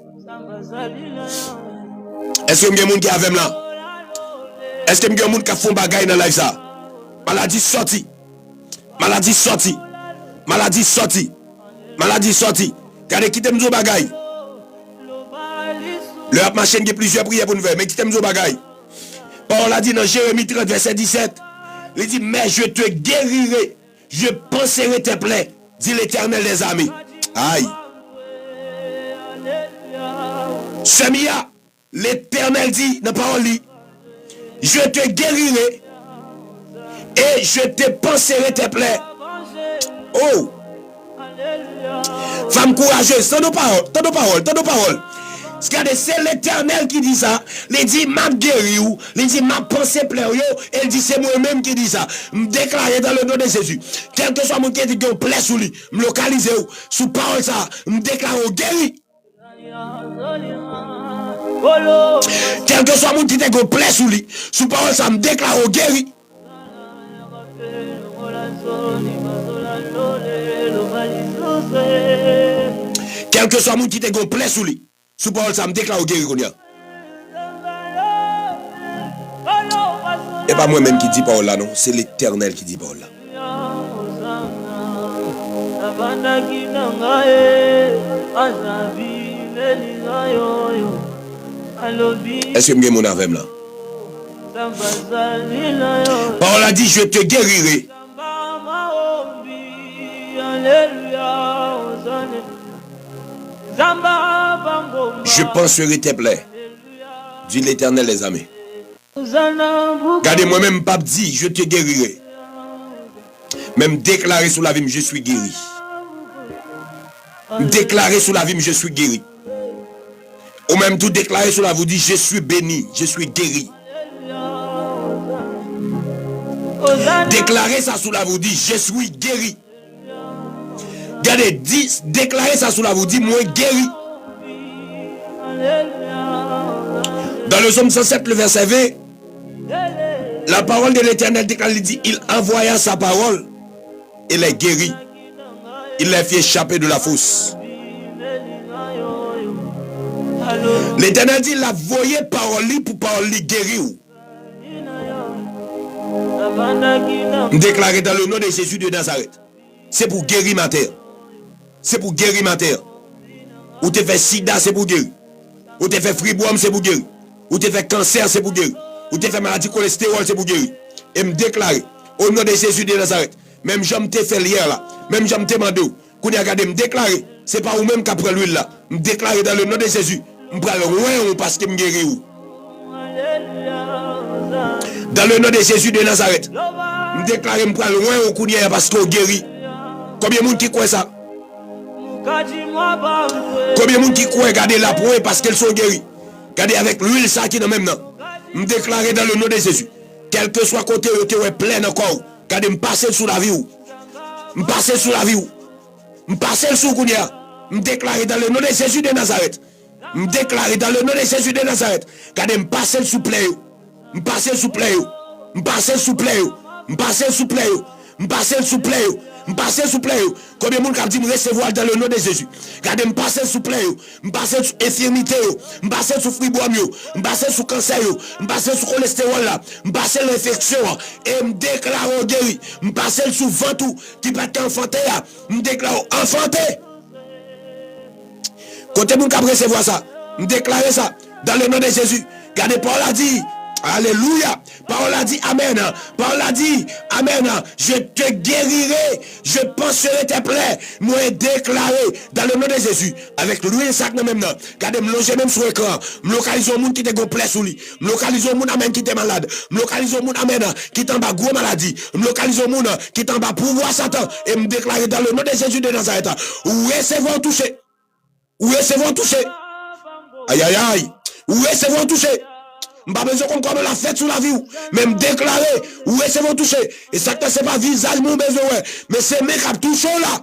Est-ce que il y a des gens qui avec là? Est-ce que il y a des gens qui font bagaille dans la life ça? Maladie sorti. Regardez qui t'aime zo bagaille. Le machine qui plusieurs prières pour nous faire, mais qui t'aime zo bagaille. Paul a dit dans Jérémie 30 verset 17, il dit mais je te guérirai, je panserai tes plaies, dit l'Éternel des armées. Aïe. Semia, l'Éternel dit dans parole li, je te guérirai et je te panserai tes plaies. Oh. Femme courageuse, tant de paroles. C'est l'Éternel qui dit ça. Il dit m'a guéri ou, il dit m'a pensé plaire yo, il dit c'est moi-même qui dit ça. Me déclarer dans le nom de Jésus. Quel que soit mon qui dit que plaît sous lui, me localiser ou sous parole ça, me déclarer guéri. Quel que soit mon qui dit que plaît sous lui, sous parole ça, me déclarer guéri. Quel que soit mon qui dit que plaît sous lui. Sous parole, ça me déclare au guéri qu'on y a. Et pas moi-même qui dis parole là, non. C'est l'Éternel qui dit parole là. Est-ce que vous avez mon avem là? Parole a dit, je te guérirai. Je penserai tes plaies, dit l'Éternel les amis. Regardez moi-même, pape dit, je te guérirai. Même déclarer sous la vie, je suis guéri. Déclarer sous la vie, je suis guéri. Ou même tout déclarer sous la vie, vous dit, je suis béni, je suis guéri. Déclarer ça sous la vous dit, je suis guéri. Regardez, déclarer ça sous la vous dit, moi guéri. Dans le psaume 107, le verset 20, la parole de l'Éternel déclare, il dit, il envoya sa parole et les guérit. Il les fit échapper de la fosse. L'Éternel dit, il a voyé parole pour parole guérir. Déclaré dans le nom de Jésus de Nazareth. C'est pour guérir ma terre. C'est pour guérir ma terre. Ou te fait sida, c'est pour guérir. Ou te fait friboum, c'est pour guérir. Ou te fait cancer, c'est pour guérir. Ou te fait maladie cholestérol, c'est pour guérir. Et me déclarer au nom de Jésus de Nazareth. Même j'aime te fait hier là. Même j'aime te demandé. Qu'on y a regardé me déclarer. C'est pas vous-même qui prend l'huile là. Me déclarer dans le nom de Jésus. Me prend loin parce que me guérir. Dans le nom de Jésus de Nazareth. Me déclarer me prend loin au coup parce que guéri. Combien de monde qui croit ça? Combien de monde qui croit garder la pointe parce qu'elles sont guéries? Regardez avec l'huile ça qui est dans même nom. Me déclarer dans le nom de Jésus. Quel que soit côté où tu es plein encore. Regardez me passer sous la vie ou. Me passer sous la vie ou. Me passer sous Kounia. Me déclarer dans le nom de Jésus de Nazareth. Me déclarer dans le nom de Jésus de Nazareth. Regardez me passer sous plaît ou. Me passer sous plaît ou. Me passer sous plaît ou. Me passer sous plaît ou. Me passer sous plaît ou. Me passer sous plaît. Combien de monde qui dit me recevoir dans le nom de Jésus. Regardez me passer sous plaît. Me passer sous infirmité. Me passer sous friboum. Me passer sous cancer. Me passer sous cholestérol là. Me passer l'infection. Et me déclare guéri. Me passer sous ventre qui peut être enfanté. Me déclare enfanté. Côté monde qui recevoir ça. Me déclare ça dans le nom de Jésus. Regardez Paul a dit. Alléluia. Parole a dit Amen. Parole a dit Amen. Je te guérirai. Je penserai tes plaies. Moi déclaré dans le nom de Jésus. Avec l'huile sac dans même nom. Regardez, me loger même sur l'écran. Me localiser au monde qui te go plaît sous lui. Me localiser au monde Amen qui te malade. Me localiser au monde Amen qui t'en bas gros maladie. Me localiser au monde qui t'en bas pouvoir Satan. Et me déclarer dans le nom de Jésus de Nazareth. Ou recevons toucher. Ou recevons toucher. Aïe aïe aïe. Ou recevons toucher. Pas besoin qu'on comme la fête sous la vie, même déclarer, ou recevons toucher. Et ça c'est pas visage mon besoin, mais c'est mes qui touché là.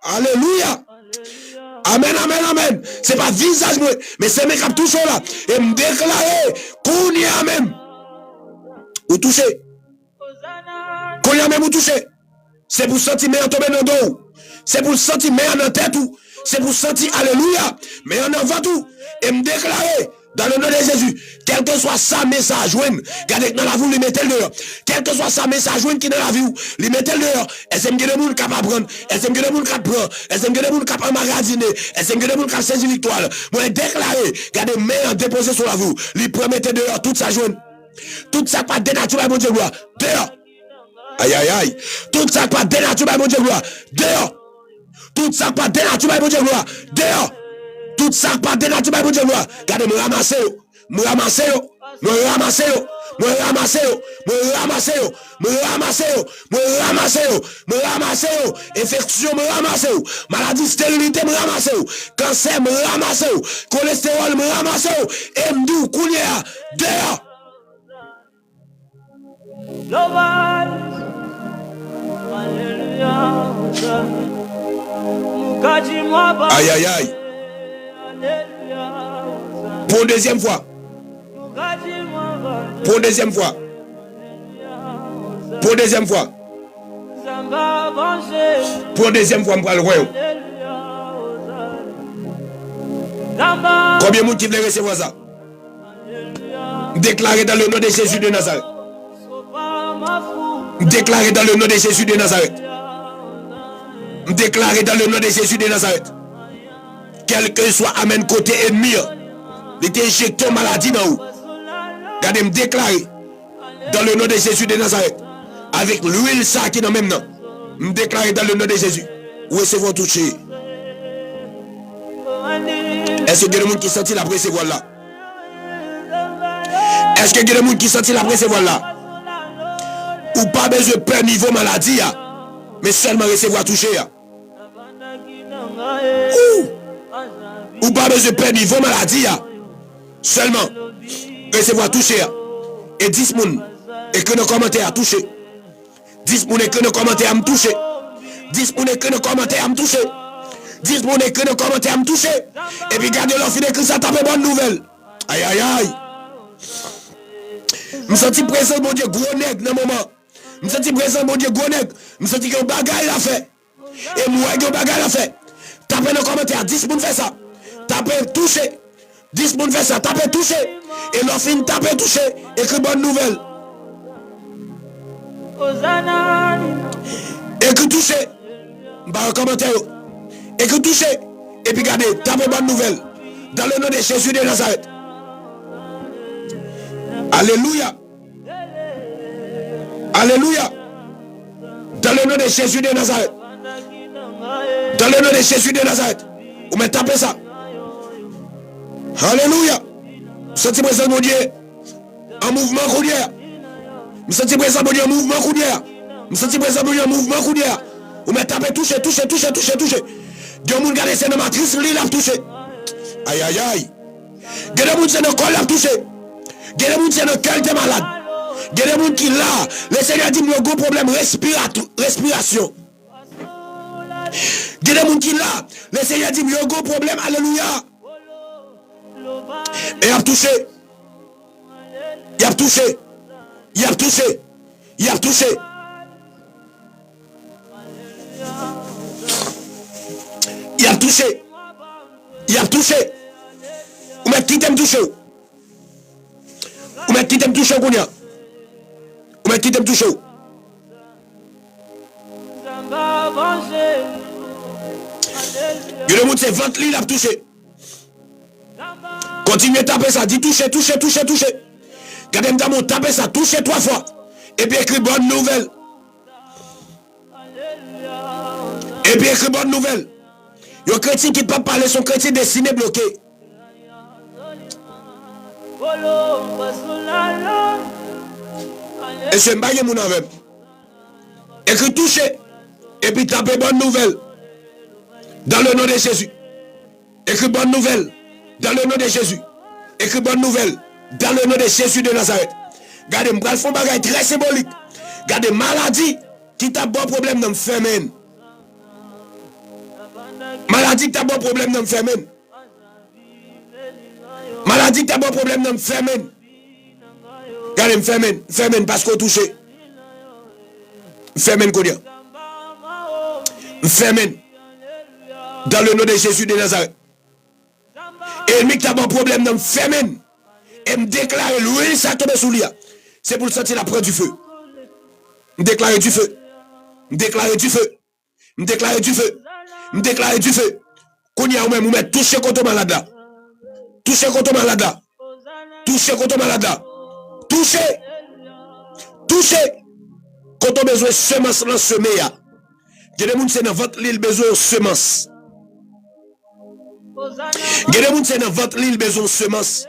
Alléluia. Amen, amen, amen. C'est pas visage moi, mais c'est mes qui touché là. Et me déclarer, qu'on y a même. Ou toucher. Qu'on y a même ou toucher. C'est pour sentir meilleur tomber dans le dos. C'est pour sentir meilleur dans la tête ou. C'est pour sentir alléluia. Mais en avant tout. Et me déclarer. Dans le nom de Jésus, quel que soit sa message, regardez dans la vie, lui mettez le dehors. Quel que soit sa message, qui dans la vie, lui mettez le dehors. Est-ce que des gens capables de prendre? Est-ce que des gens capables de prendre? Est-ce que des gens capables de magasiner? Est-ce que des gens capables de saisir victoire? Moi, déclarer, regardez, mais déposer sur la vie, lui promettez dehors toute sa journée. Tout ça pas dénaturé, mon Dieu, gloire. Dehors. Aïe, aïe, aïe. Tout ça pas dénaturé, mon Dieu, gloire. Dehors. Tout ça pas dénaturé, mon Dieu, gloire. Dehors. Tout ça pas de nature, mon Dieu, moi. Regardez, me ramasser, me ramasser, me ramasser, me ramasser, me ramasser, me ramasser, me ramasser, me ramasser, infection, me ramasser, maladie, stérilité, me ramasser, cancer, me ramasser, cholestérol, me ramasser, et m'dou, kounia, dehors. Aïe, aïe, aïe. Pour une deuxième fois. Pour une deuxième fois. Pour une deuxième fois. Pour une deuxième fois, je vais le royaume. Combien de monde qui veut recevoir ça? Déclaré dans le nom de Jésus de Nazareth. Déclaré dans le nom de Jésus de Nazareth. Déclaré dans le nom de Jésus de Nazareth. Quel que soit amen côté ennemi, il était injecté maladie dans vous. Regardez, me déclarer dans le nom de Jésus de Nazareth. Avec l'huile ça qui est dans le même nom. Me déclarer dans le nom de Jésus. Recevons toucher. Est-ce que il y a des gens qui sentent la recevoir là? Est-ce que il y a des gens qui sentent la recevoir là? Ou pas besoin de peur niveau maladie, mais seulement recevoir toucher. Ou pas besoin de peur niveau maladie, seulement recevoir toucher. Et 10 personnes écrit dans les commentaires à toucher. 10 personnes écrit dans les commentaires à me toucher. 10 personnes écrit dans les commentaires à me toucher. 10 personnes écrit dans les commentaires à me toucher. Et puis gardez leur fin d'écrit ça, tapez bonne nouvelle. Aïe aïe aïe. Je me sens présent, mon Dieu, gros nègre dans le moment. Je me sens présent, mon Dieu, gros nègre. Je me sens que bagaille l'a fait. Et moi, que bagaille l'a fait. Tapez dans les commentaires, 10 personnes fait ça. Tapez toucher. 10 personnes fait ça, tapez toucher. Et leur fin tapez toucher. Écrit bonne nouvelle. Écrit toucher. Bah, un commentaire. Écrit toucher. Et puis regardez, tapez bonne nouvelle. Dans le nom de Jésus de Nazareth. Alléluia. Alléluia. Dans le nom de Jésus de Nazareth. Dans le nom de Jésus de Nazareth. Vous me tapez ça. Alléluia. Sentez présent mon Dieu. En mouvement coudière. Vous sentez présent mon Dieu en mouvement coudière. Vous sentez présent mon Dieu en mouvement coudière. Vous me tapez toucher, toucher, toucher, toucher, toucher. Dieu moun gade c'est dans matrice li l'a touché. Aïe aïe aïe. Gade moun c'est dans corps l'a touché. Gade moun c'est dans cœur de malade. Gade moun qui là, le Seigneur dit mon gros problème respiration. Gade moun qui là, le Seigneur dit mon gros problème alléluia. Et il a touché. Il a touché. Il a touché. Il a touché. Il a touché. Il a touché. Ou met qui t'aime toucher. Ou met qui t'aime toucher, Kounia. Ou met qui t'aime toucher. Il y a le monde, c'est 20 lits, il a touché. Continuez à taper ça. Dis toucher, toucher, toucher, toucher. Gardez-moi dans mon taper ça. Toucher 3 fois. Et puis écrit bonne nouvelle. Et puis écrit bonne nouvelle. Il y a un chrétien qui ne peut pas parler, son chrétien destiné bloqué. Et c'est un mon avec. Écrit toucher. Et puis tapez bonne nouvelle. Dans le nom de Jésus. Écrit bonne nouvelle. Dans le nom de Jésus. Écrit bonne nouvelle. Dans le nom de Jésus de Nazareth. Regardez, je vais faire un bagage très symbolique. Regardez, maladie qui t'a bon problème dans le féminin. Maladie qui t'a bon problème dans le féminin. Maladie qui t'a bon problème dans le féminin. Regardez, féminin parce qu'on touche. Féminin, qu'on dit. Féminin. Dans le nom de Jésus de Nazareth. Et lui qui a bon problème dans le féminin. Et me déclare l'huile ça tombe sous lui. C'est pour le sentir la preuve du feu. Me déclare du feu. Me déclare du feu. Me déclare du feu. Me déclare du feu. Qu'on y a ou même, ou met toucher contre malade là. Toucher contre malade là. Toucher contre malade là. Toucher. Toucher. Quand on a besoin de semence dans semer. Il y a des gens qui sont dans votre l'île besoin de semence. Il y a des gens qui sont dans votre l'île besoin de semence.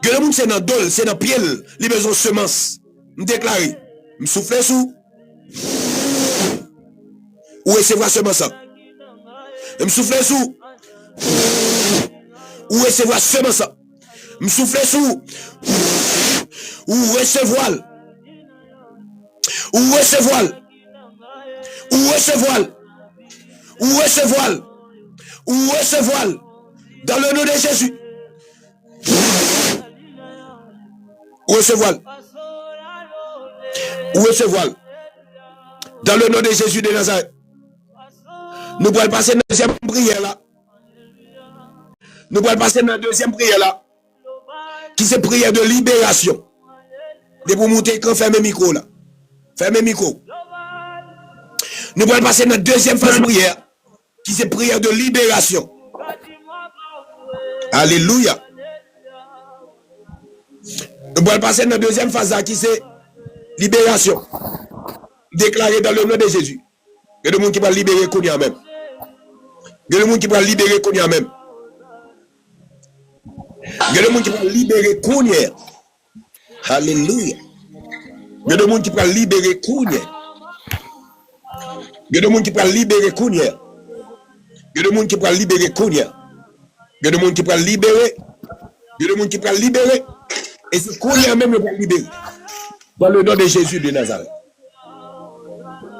Il y a des gens qui sont dans dol, c'est dans piel, ils besoin de semence. Je déclare. Je souffle sous. Ou recevoir semence. Je souffle sous. Ou recevoir semence. Je souffle sous. Ou recevoir. Ou recevoir. Ou recevoir. Ou recevoir. Ou recevoir. Dans le nom de Jésus. Ou recevoir. Ou recevoir. Dans le nom de Jésus de Nazareth. Nous pouvons passer à la deuxième prière là. Nous allons passer dans la deuxième prière là. Qui c'est prière de libération. De pour monter quand fermez micro là. Fermez micro. Nous allons passer dans la deuxième phase de prière. Qui c'est prière de libération. Alléluia. Nous allons passer dans la deuxième phase là. Qui c'est libération. Déclaré dans le nom de Jésus. Il y a des gens qui vont libérer Kounia même. Il y a des gens qui vont libérer Kounia même. Il y a des gens qui vont libérer Kounia. Alléluia. Il y a des gens qui vont libérer Kounia. Il y a des gens qui vont libérer Kounia. Il y a des gens qui vont libérer Kounia. Il y a des gens qui vont libérer. Il y a des gens qui vont libérer. Et c'est Kounia même qui va libérer. Dans le nom de Jésus de Nazareth.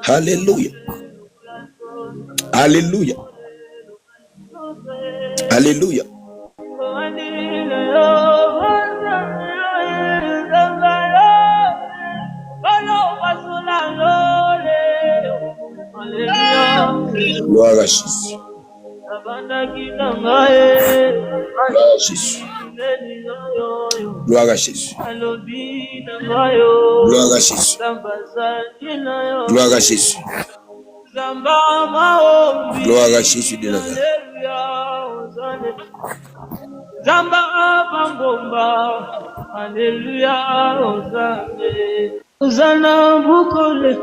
Alléluia. Alléluia. Alléluia. Gloire à Jésus. Gloire à Jésus. Gloire à Jésus. Gloire à Jésus. Gloire à Jésus de Nazareth. Alléluia. Hosanna bukole.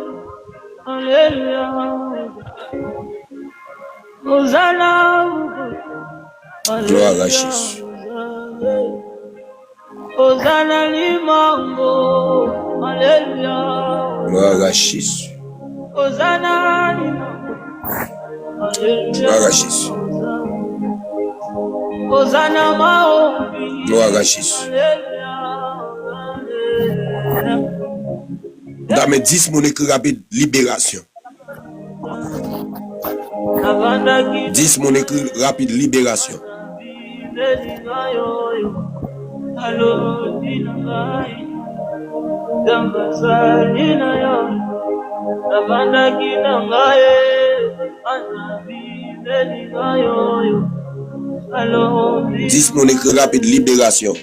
Alléluia. Hosanna bukole. Gloire à Jésus. Hosanna limango. Alléluia. Gloire à Jésus. Hosanna limango. Alléluia. Gloire à Jésus. Hosanna maombi. Gloire à Jésus. Alléluia. Dans mes 10 mon écrit rapide, libération. 10 mon écrit rapide, libération. Dis mon écrit rapide, libération.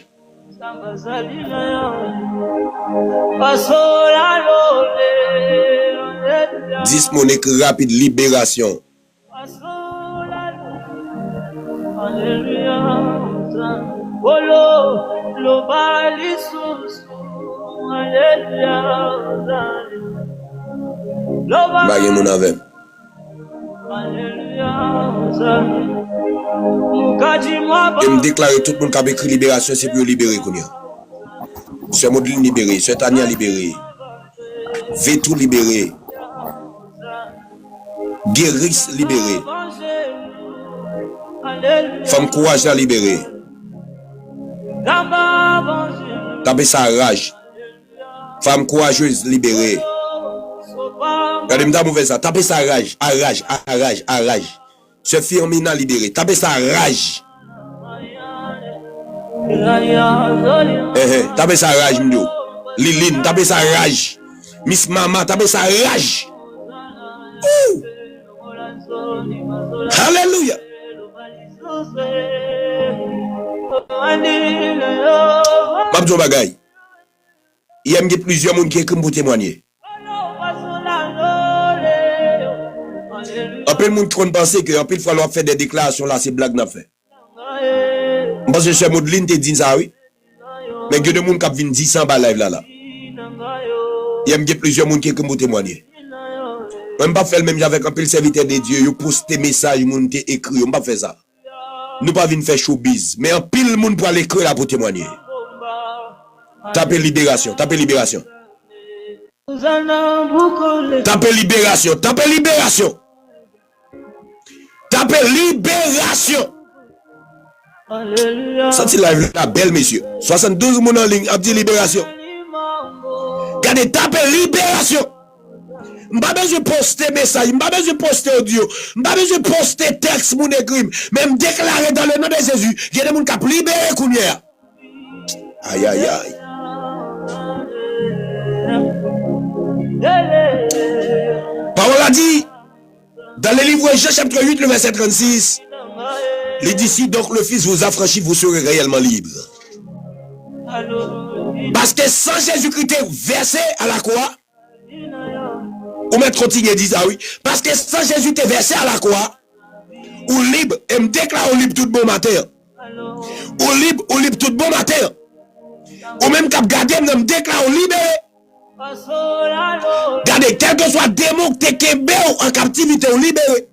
10 mon écrit rapide, libération. Bagay mon avec. Je me déclare tout le monde qui a écrit libération, c'est pour libérer. Ce modèle libéré, ce Tania libéré, Vétou libéré, Guéris libéré, Femme courage à libérer. Tapez sa rage. Femme courageuse libérée. Regardez-moi mauvais ça. Tapez sa rage. À rage. Ce firmina libéré. Tapez sa rage. Tapez sa rage, m'dio. Liline, tapez sa rage. Miss Mama, tapez sa rage. Alléluia. Mabzo bagay. Il y a plusieurs gens qui écrivent pour témoigner. Un peu de monde qui pense que un peu de fois on fait des déclarations là, c'est blague n'a fait. Parce que ce Modeline te dit ça oui. Mais il y a des gens qui viennent dire ça en live là. Il y a plusieurs gens qui écrivent pour témoigner. Même pas faire le même avec un peu le serviteur de Dieu, yo poste des messages, moun te écrit, on pas faire ça. Nous pas venir faire showbiz, mais un pile monde pour aller écrire là pour témoigner. Tapez libération, tapez libération. Tapez libération, tapez libération. Tapez libération. Ça c'est la belle monsieur. 72 moun en ligne, a dit libération. Regardez, tapez libération. M'pas besoin de poster message, m'pas besoin de poster audio, m'pas besoin de poster texte mon écrit, même déclarer dans le nom de Jésus, il y a des gens qui ont libéré Kounia. Aïe aïe aïe. Parole a dit dans le livre Jean chapitre 8 le verset 36, Il dit si donc le Fils vous affranchit, vous serez réellement libre. Parce que sans Jésus-Christ versé à la croix, ou mettre continuer dire ça oui. Parce que sans Jésus était versé à la croix, ou libre, et me déclare au libre tout bon matin. Ou libre tout bon matin. Ou même cap garder, me déclare au libéré. Regardez, quel que soit démon que tu es en captivité, ou libéré.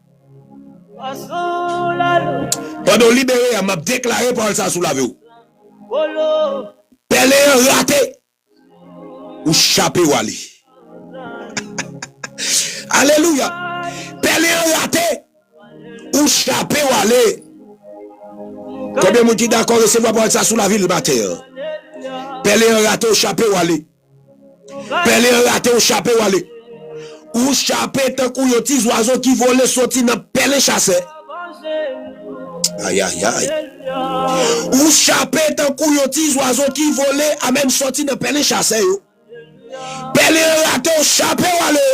Pendant libéré, elle m'a déclaré par ça sous la vie. Pelé raté. Ou chapé ou aller. Alléluia. Pelé raté. Ou chapé ou aller. Combien de gens qui d'accord recevoir par ça sous la ville matin? Pelé raté ou chapé ou aller. Pelé raté ou chapé ou aller. Ou chapé tant qu'on y a des oiseaux qui volent sortir dans pelé chassé. Aïe aïe aïe. Ou chapé tant qu'on y a des oiseaux qui volent à même sortir dans pelé chassé. Pelé raté ou chapé ou aller.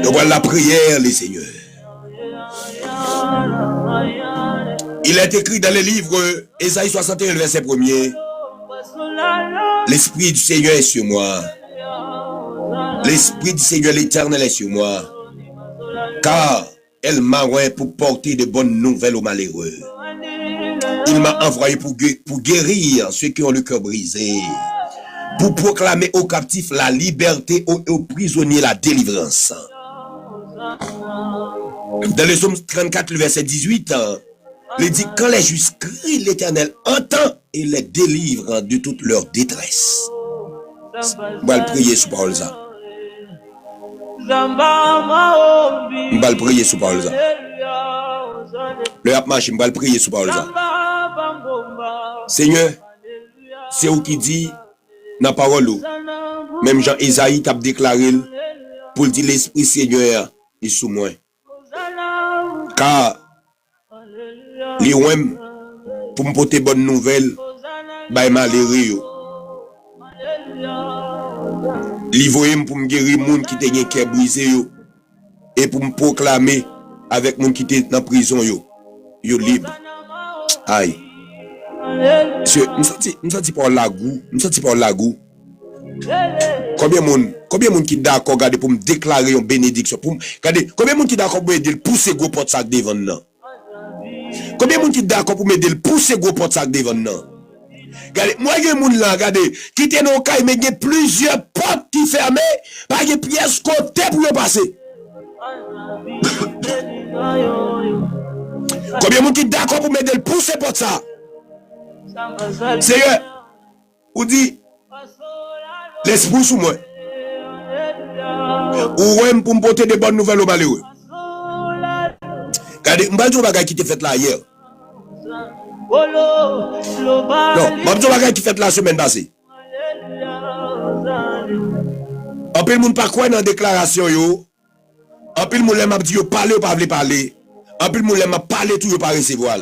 Nous voilà la prière, les seigneurs. Il est écrit dans le livre Ésaïe 61, verset 1er. L'Esprit du Seigneur est sur moi. L'Esprit du Seigneur l'Éternel est sur moi. Car elle m'a envoyé pour porter de bonnes nouvelles aux malheureux. Il m'a envoyé pour guérir ceux qui ont le cœur brisé. Pour proclamer aux captifs la liberté, aux prisonniers la délivrance. Dans le psaume 34, le verset 18, il dit quand les justes crient, l'Éternel entend et les délivre de toute leur détresse. On va le prier sous parole ça. On va le prier sous parole ça. Le marche, on va le prier sous parole ça. Seigneur, c'est où qui dit dans la parole, même Jean Isaïe t'a déclaré pour dire l'Esprit Seigneur est sous moi. Car lui-même pour me porter bonne nouvelle, bah malheureux. Lui-même pour me guérir monde qui était cœur brisé et pour me proclamer avec monde qui était dans prison yo libre. Aïe. Monsieur, me senti par la goût, Combien de monde qui d'accord garder pour me déclarer une bénédiction pour regarder combien de monde qui d'accord pour aider le pousser gros porte sac devant nous. Combien de monde qui d'accord pour m'aider le pousser gros porte sac devant nous. Regardez, moi il y a monde là, regardez, qui était dans cas mais il y a plusieurs portes qui fermées, pas de pièces côté pour passer. Combien de monde qui d'accord pour m'aider le pousser porte ça? Seigneur, ou dit l'esprit sous moi. Ou même pour me porter de bonnes nouvelles aux malheureux. Regardez, je ne vais pas qui te fait là hier. Non, je ne vais pas qui fait la semaine passée. En plus, le monde pas quoi dans la déclaration. En plus, le monde m'a dit parler ou pas parler. En plus, le monde m'a parlé tout ou pas recevoir.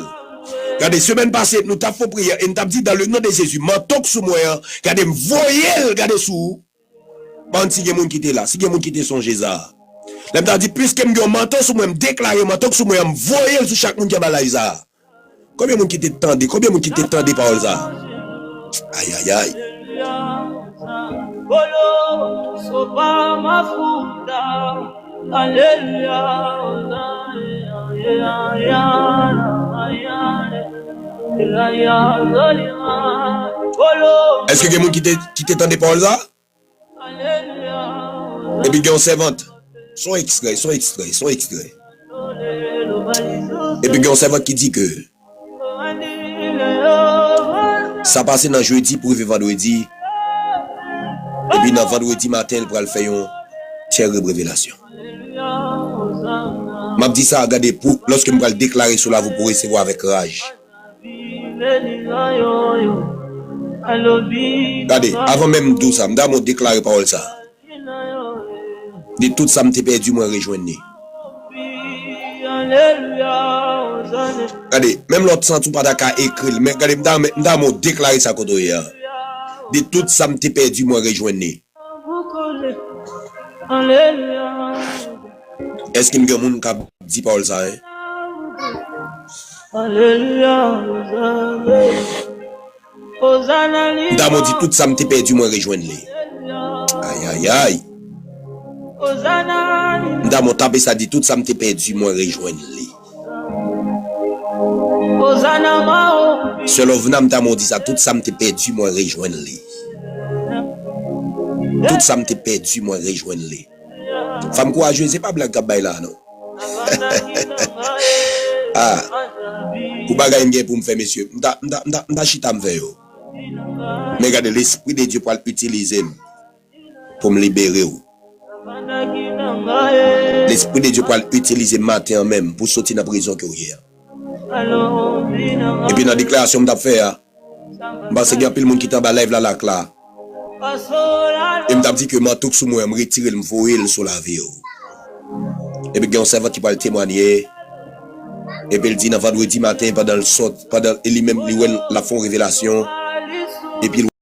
Regardez, semaine passée, nous t'avons fait prière et nous t'avons dit dans le nom de Jésus, m'entends sous moi, regardez, voyez, regardez sous. Bon, si il y a des gens qui étaient là, si il y a des gens qui étaient songés ça. Là, je dit, puisque je m'entends sous moi, je déclare, m'entends sous moi, je voyez sur chaque monde qui a mal à ça. Combien de gens qui étaient tendus, combien de gens qui étaient tendus par ça? Aïe, aïe, aïe. Est-ce que y a des gens qui t'étendent par ça? Et puis il y a une servante. Son extrait. Et puis il y a une servante qui dit que ça passe dans jeudi pour arriver vendredi. Et puis dans vendredi matin, il pourra faire une terrible révélation. Je dis ça, regardez, lorsque je vais le déclarer sur la vous pour recevoir avec rage. Regardez, avant même tout ça, je vais déclarer parole ça. De tout ça, je perdu, moi rejoindre. Regardez, même l'autre sens, pas d'accord écrit, mais regardez, je vais déclarer ça contre hier. De tout ça, je perdu, moi rejoindre. Est-ce qu'il y a quelqu'un qui a dit Paul ça? Alléluia. Hosanna M'ta dit tout ça m'te perdu moi rejoindre les. Aïe aïe aïe. Hosanna. M'ta tapé ça dit tout ça m'te perdu moi rejoindre les. Hosanna mao. Selon venam m'ta dit ça tout ça m'te perdu moi rejoindre les. Tout ça m'te perdu moi rejoindre les. Femme courageuse c'est pas blague kabay là non. Ah. Pour bagay m'gen pour me faire monsieur. M'ta chita m'fait yo. Mais regardez l'esprit de Dieu pour l'utiliser pour me libérer. L'esprit de Dieu pour l'utiliser matin même pour sortir de la prison que hier. Et puis dans la déclaration que je fais, parce qu'il y a plein de monde qui est en bas live là là. Et je dit que je tout sur moi, je retire le foyer sur la vie. Et puis il y a un servant qui va le témoigner. Et puis il dit dans vendredi matin pendant le sort, pendant lui-même il la font révélation. Et puis